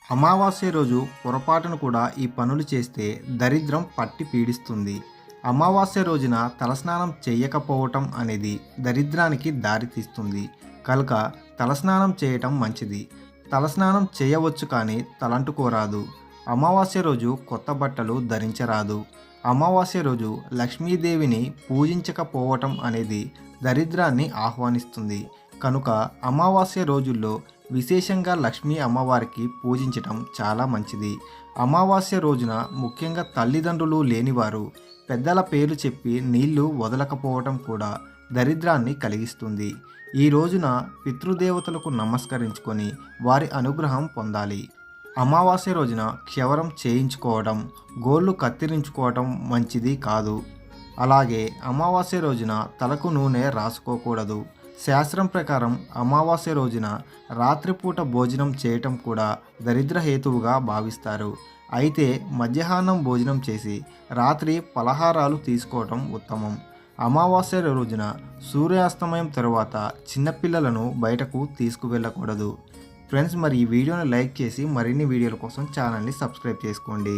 అమావాస్య రోజు పొరపాటును కూడా ఈ పనులు చేస్తే దరిద్రం పట్టి పీడిస్తుంది. అమావాస్య రోజున తలస్నానం చేయకపోవటం అనేది దరిద్రానికి దారితీస్తుంది. కనుక తలస్నానం చేయటం మంచిది. తలస్నానం చేయవచ్చు కానీ తలంటుకోరాదు. అమావాస్య రోజు కొత్త బట్టలు ధరించరాదు. అమావాస్య రోజు లక్ష్మీదేవిని పూజించకపోవటం అనేది దరిద్రాన్ని ఆహ్వానిస్తుంది. కనుక అమావాస్య రోజుల్లో విశేషంగా లక్ష్మీ అమ్మవారికి పూజించటం చాలా మంచిది. అమావాస్య రోజున ముఖ్యంగా తల్లిదండ్రులు లేనివారు పెద్దల పేరు చెప్పి నీళ్లు వదలకపోవటం కూడా దరిద్రాన్ని కలిగిస్తుంది. ఈ రోజున పితృదేవతలకు నమస్కరించుకొని వారి అనుగ్రహం పొందాలి. అమావాస్య రోజున క్షవరం చేయించుకోవడం, గోళ్ళు కత్తిరించుకోవటం మంచిది కాదు. అలాగే అమావాస్య రోజున తలకు నూనె రాసుకోకూడదు. శాస్త్రం ప్రకారం అమావాస్య రోజున రాత్రిపూట భోజనం చేయటం కూడా దరిద్ర హేతువుగా భావిస్తారు. అయితే మధ్యాహ్నం భోజనం చేసి రాత్రి పలహారాలు తీసుకోవటం ఉత్తమం. అమావాస్య రోజున సూర్యాస్తమయం తరువాత చిన్నపిల్లలను బయటకు తీసుకువెళ్ళకూడదు. ఫ్రెండ్స్, మరి ఈ వీడియోని లైక్ చేసి మరిన్ని వీడియోల కోసం ఛానల్ని సబ్స్క్రైబ్ చేసుకోండి.